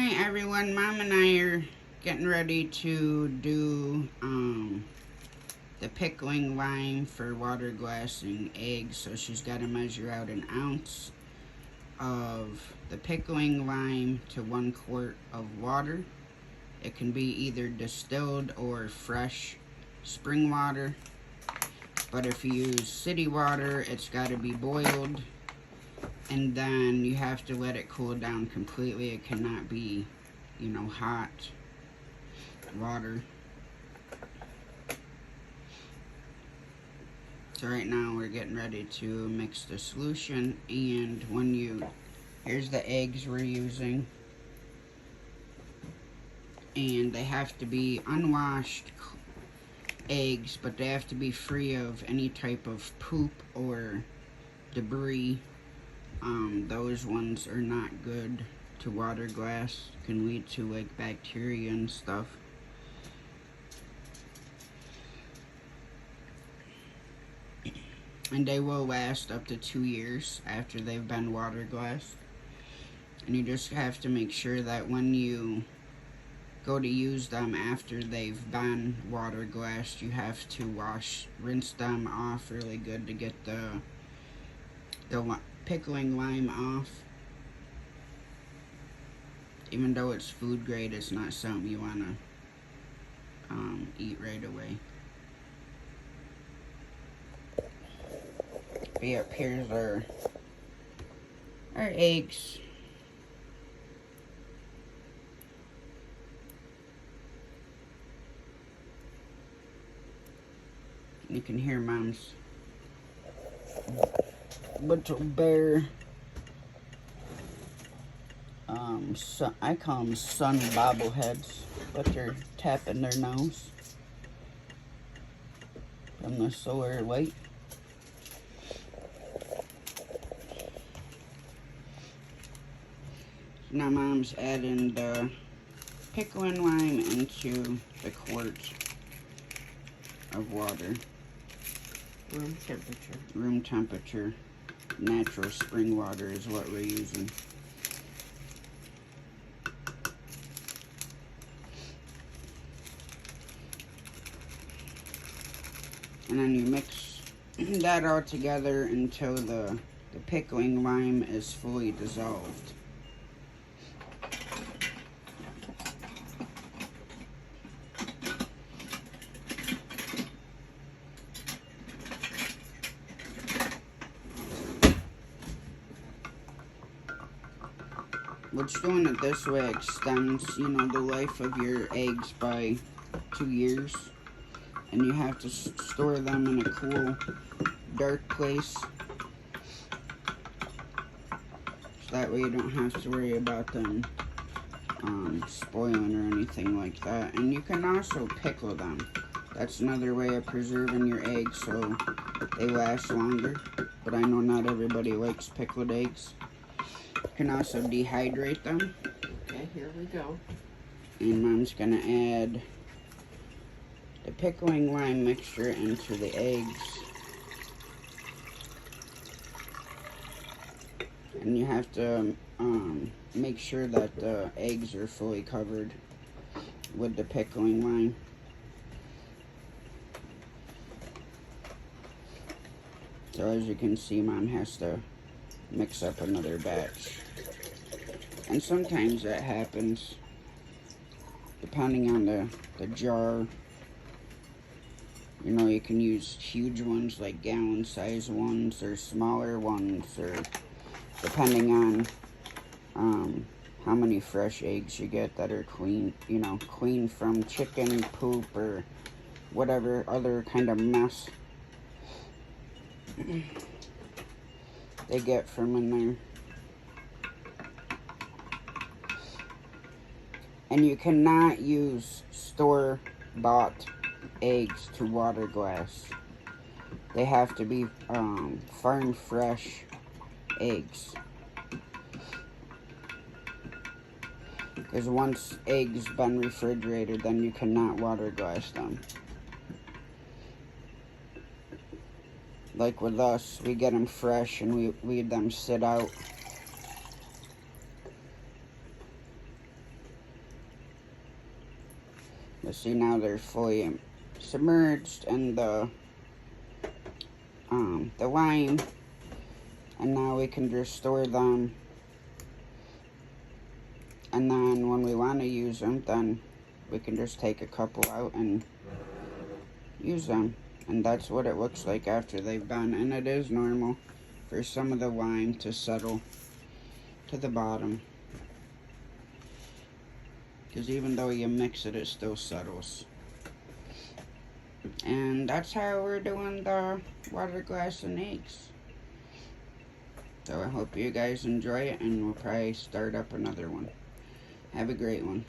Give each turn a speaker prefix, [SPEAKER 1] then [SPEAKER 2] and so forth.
[SPEAKER 1] Alright everyone, Mom and I are getting ready to do the pickling lime for water glassing eggs. So she's got to measure out an ounce of the pickling lime to 1 quart of water. It can be either distilled or fresh spring water, but if you use city water, it's got to be boiled, and then you have to let it cool down completely. It cannot be, hot water. So right now we're getting ready to mix the solution, and here's the eggs we're using, and they have to be unwashed eggs, but they have to be free of any type of poop or debris. Those ones are not good to water glass, can lead to like bacteria and stuff. And they will last up to 2 years after they've been water glassed. And you just have to make sure that when you go to use them after they've been water glassed, you have to rinse them off really good to get the pickling lime off. Even though it's food grade, it's not something you want to eat right away. But yep, here's our eggs. You can hear Mom's little bear. I call them sun bobbleheads, but they're tapping their nose from the solar light. Now Mom's adding the pickling lime into the quart of water.
[SPEAKER 2] Room temperature.
[SPEAKER 1] Room temperature. Natural spring water is what we're using. And then you mix that all together until the pickling lime is fully dissolved. Which doing it this way extends, the life of your eggs by 2 years. And you have to store them in a cool, dark place. So that way you don't have to worry about them spoiling or anything like that. And you can also pickle them. That's another way of preserving your eggs so they last longer. But I know not everybody likes pickled eggs. You can also dehydrate them.
[SPEAKER 2] Okay, here we go.
[SPEAKER 1] And Mom's gonna add the pickling lime mixture into the eggs. And you have to make sure that the eggs are fully covered with the pickling lime. So as you can see, Mom has to mix up another batch. And sometimes that happens depending on the jar. You can use huge ones like gallon size ones or smaller ones, or depending on how many fresh eggs you get that are clean, clean from chicken poop or whatever other kind of mess they get from in there. And you cannot use store-bought eggs to water glass. They have to be farm fresh eggs. Because once eggs been refrigerated, then you cannot water glass them. Like with us, we get them fresh and we leave them sit out You see now they're fully submerged in the wine, and now we can just store them, and then when we want to use them, then we can just take a couple out and use them. And that's what it looks like after they've been, and it is normal for some of the wine to settle to the bottom, because even though you mix it, it still settles. And that's how we're doing the water glass and eggs. So I hope you guys enjoy it, and we'll probably start up another one. Have a great one.